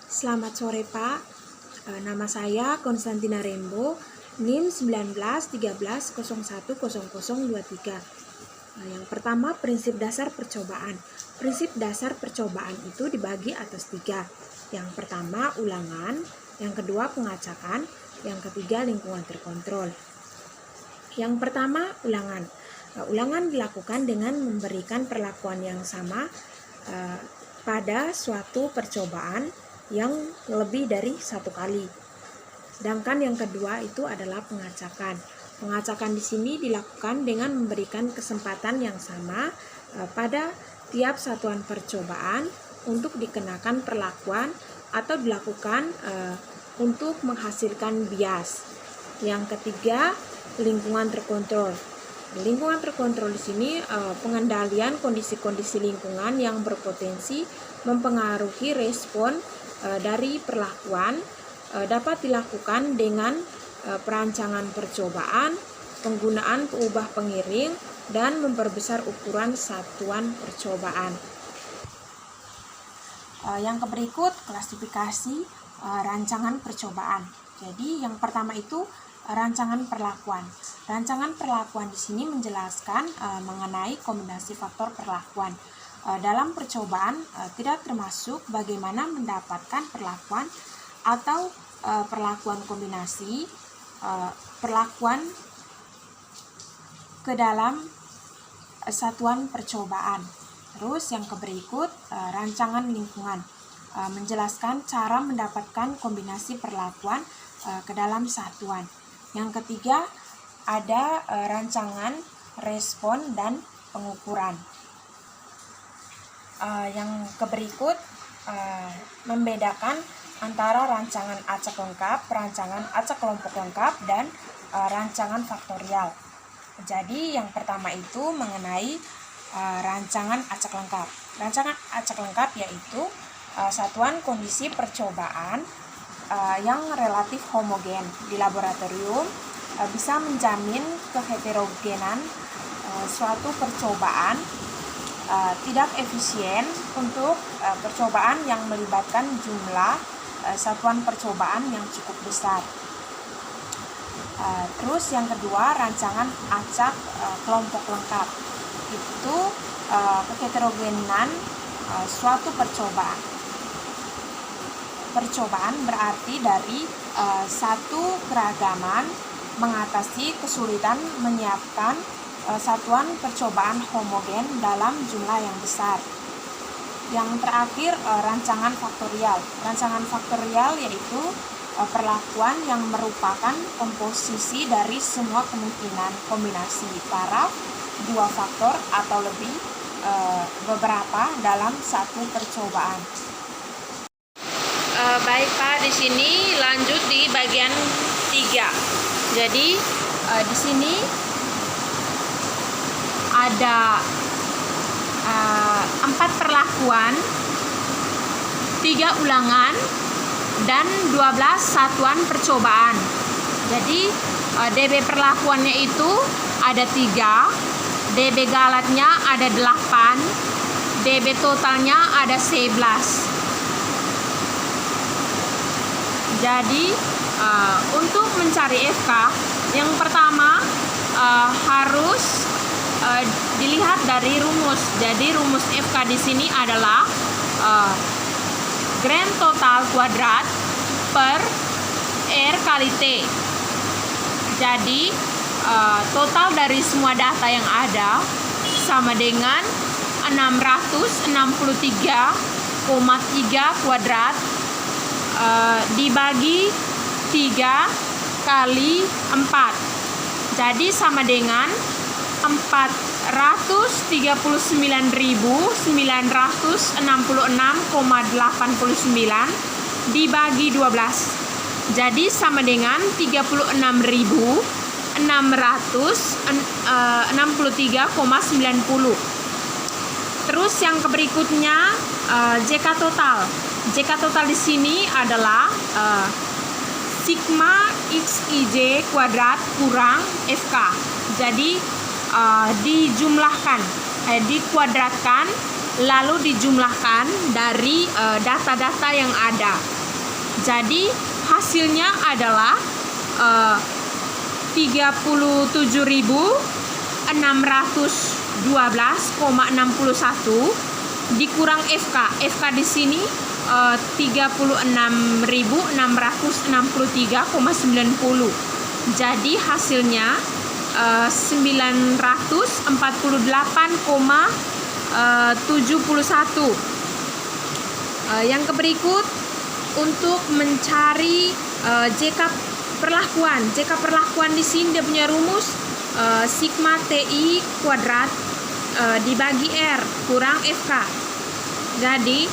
Selamat sore Pak, nama saya Konstantina Rembo, NIM 1913010023. Yang pertama, prinsip dasar percobaan. Prinsip dasar percobaan itu dibagi atas 3. Yang pertama, ulangan. Yang kedua, pengacakan. Yang ketiga, lingkungan terkontrol. Yang pertama, ulangan. Ulangan dilakukan dengan memberikan perlakuan yang sama pada suatu percobaan yang lebih dari satu kali. Sedangkan yang kedua itu adalah pengacakan. Pengacakan di sini dilakukan dengan memberikan kesempatan yang sama pada tiap satuan percobaan untuk dikenakan perlakuan atau dilakukan untuk menghasilkan bias. Yang ketiga, lingkungan terkontrol. Lingkungan terkontrol di sini pengendalian kondisi-kondisi lingkungan yang berpotensi mempengaruhi respon dari perlakuan dapat dilakukan dengan perancangan percobaan, penggunaan peubah pengiring, dan memperbesar ukuran satuan percobaan. Yang berikut klasifikasi rancangan percobaan. Jadi yang pertama itu rancangan perlakuan. Rancangan perlakuan di sini menjelaskan mengenai kombinasi faktor perlakuan. Dalam percobaan tidak termasuk bagaimana mendapatkan perlakuan atau perlakuan kombinasi perlakuan ke dalam satuan percobaan. Terus yang berikut rancangan lingkungan menjelaskan cara mendapatkan kombinasi perlakuan ke dalam satuan. Yang ketiga ada rancangan respon dan pengukuran. Yang berikut membedakan antara rancangan acak lengkap, rancangan acak kelompok lengkap, dan rancangan faktorial. Jadi yang pertama itu mengenai rancangan acak lengkap. Rancangan acak lengkap yaitu satuan kondisi percobaan yang relatif homogen di laboratorium bisa menjamin keheterogenan suatu percobaan tidak efisien untuk percobaan yang melibatkan jumlah satuan percobaan yang cukup besar. Terus yang kedua, rancangan acak kelompok lengkap. Itu keheterogenan suatu percobaan. Percobaan berarti dari satu keragaman mengatasi kesulitan menyiapkan satuan percobaan homogen dalam jumlah yang besar. Yang terakhir, rancangan faktorial. Rancangan faktorial yaitu perlakuan yang merupakan komposisi dari semua kemungkinan kombinasi taraf, dua faktor atau lebih beberapa dalam satu percobaan. Baik Pak, di sini lanjut di bagian 3. Jadi di sini ada 4 perlakuan, 3 ulangan, dan 12 satuan percobaan. Jadi DB perlakuannya itu ada 3, DB galatnya ada 8, DB totalnya ada 11. Jadi untuk mencari FK, yang pertama harus dilihat dari rumus. Jadi rumus FK di sini adalah grand total kuadrat per R kali T. Jadi total dari semua data yang ada sama dengan 663,3 kuadrat dibagi 3 kali 4. Jadi sama dengan 439.966,89 dibagi 12. Jadi sama dengan 36.663,90. Terus yang berikutnya JK total. JK total di sini adalah sigma XIJ kuadrat kurang FK. Jadi dijumlahkan, dikuadratkan, lalu dijumlahkan dari data-data yang ada. Jadi hasilnya adalah 37.612,61 dikurang FK. FK di sini 36.663,90. Jadi hasilnya 948,71. Yang berikut untuk mencari JK perlakuan. JK perlakuan di sini dia punya rumus sigma TI kuadrat dibagi R kurang FK. Jadi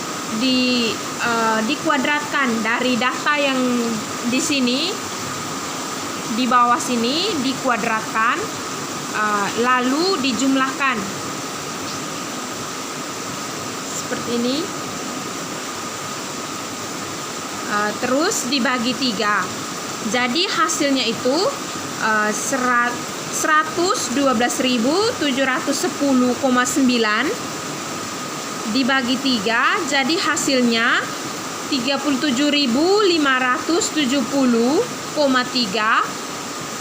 dikuadratkan dari data yang di sini, di bawah sini dikuadratkan, lalu dijumlahkan seperti ini, terus dibagi 3. Jadi hasilnya itu 112.710,9 dibagi 3, jadi hasilnya 37.570,3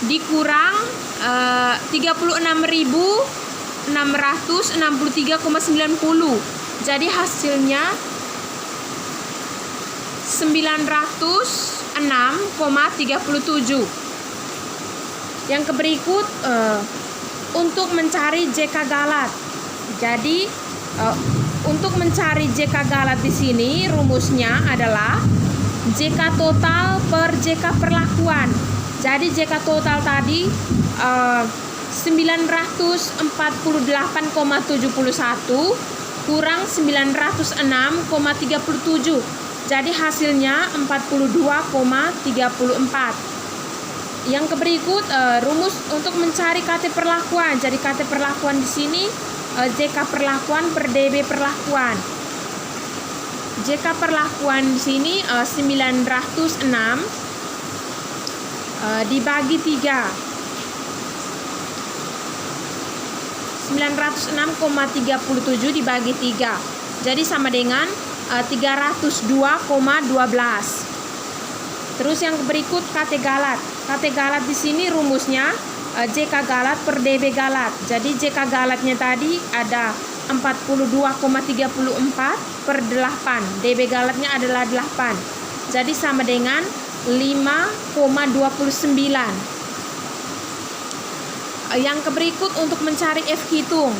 dikurang 36.663,90. Jadi hasilnya 906,37. Yang berikut untuk mencari JK Galat. Jadi untuk mencari JK Galat di sini rumusnya adalah JK total per JK perlakuan. Jadi JK total tadi 948,71 kurang 906,37. Jadi hasilnya 42,34. Yang berikut rumus untuk mencari KT perlakuan. Jadi KT perlakuan di sini JK perlakuan per DB perlakuan. JK perlakuan di sini 906 dibagi 3. 906,37 dibagi 3. Jadi sama dengan 302,12. Terus yang berikut KT Galat. KT Galat di sini rumusnya JK Galat per DB Galat. Jadi JK Galatnya tadi ada 42,34 per 8. DB Galatnya adalah 8. Jadi sama dengan 5,29. Yang berikut untuk mencari F hitung.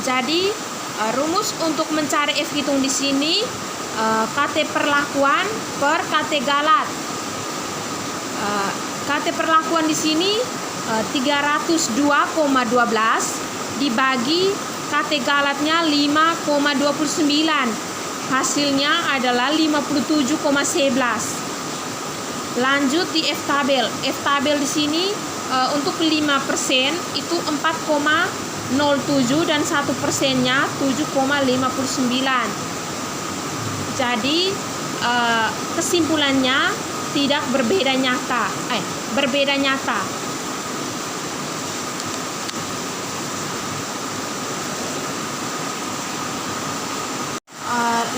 Jadi rumus untuk mencari F hitung di sini KT perlakuan per KT Galat. KT perlakuan di sini 302,12 dibagi KT Galatnya 5,29. Hasilnya adalah 57,11. Lanjut di F tabel. F tabel di sini untuk 5% itu 4,07 dan 1%-nya 7,59. Jadi kesimpulannya tidak berbeda nyata. Berbeda nyata.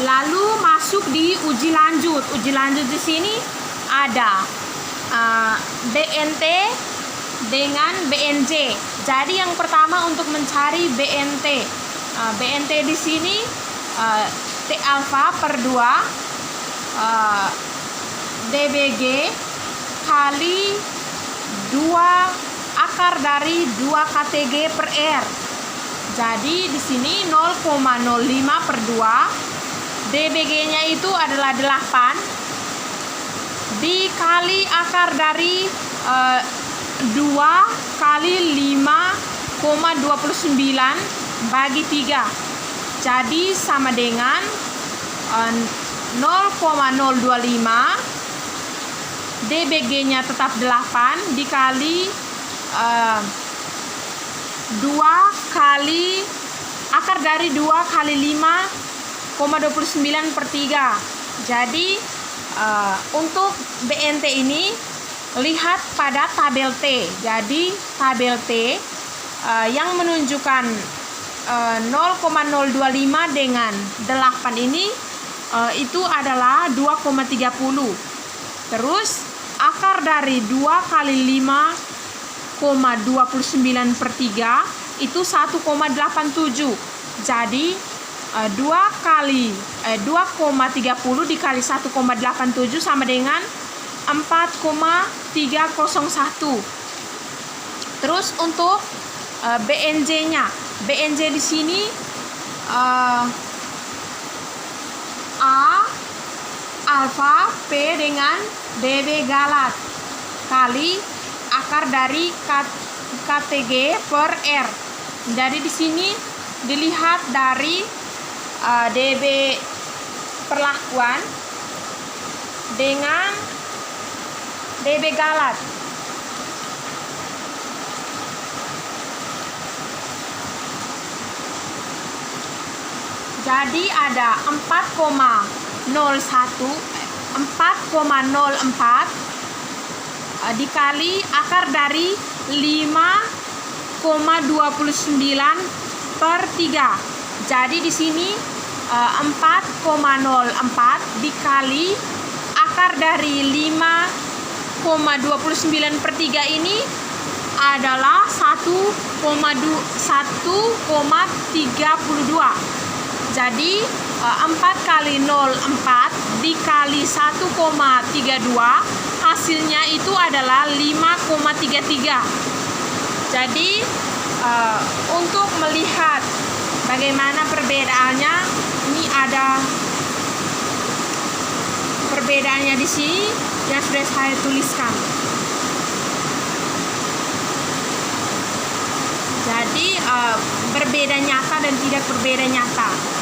Lalu masuk di uji lanjut. Uji lanjut di sini ada BNT dengan BNJ. Jadi yang pertama untuk mencari BNT. BNT di sini T alfa per 2 DBG kali 2 akar dari 2 KTG per R. Jadi di sini 0,05 per 2. DBG-nya itu adalah 8 dikali akar dari 2 kali 5,29 bagi 3. Jadi sama dengan 0,025. DBG-nya tetap 8 dikali 2 kali akar dari 2 kali 5,29 per 3. Jadi untuk BNT ini lihat pada tabel T. Jadi tabel T yang menunjukkan 0,025 dengan 8 ini itu adalah 2,30. Terus akar dari 2 kali 5,29 per 3 itu 1,87. Jadi 2,30 dikali 1,87 sama dengan 4,301. Terus untuk BNJ-nya, BNJ di sini A alfa P dengan DB galat kali akar dari KTG per R. Jadi di sini dilihat dari DB perlakuan dengan DB galat. Jadi ada 4,04 dikali akar dari 5,29 per 3. Jadi di sini 4,04 dikali akar dari 5,29 per 3 ini adalah 1,32. Jadi 4 kali 0,4 dikali 1,32 hasilnya itu adalah 5,33. Jadi untuk melihat bagaimana perbedaannya, ini ada perbedaannya di sini yang sudah saya tuliskan. Jadi berbeda nyata dan tidak berbeda nyata.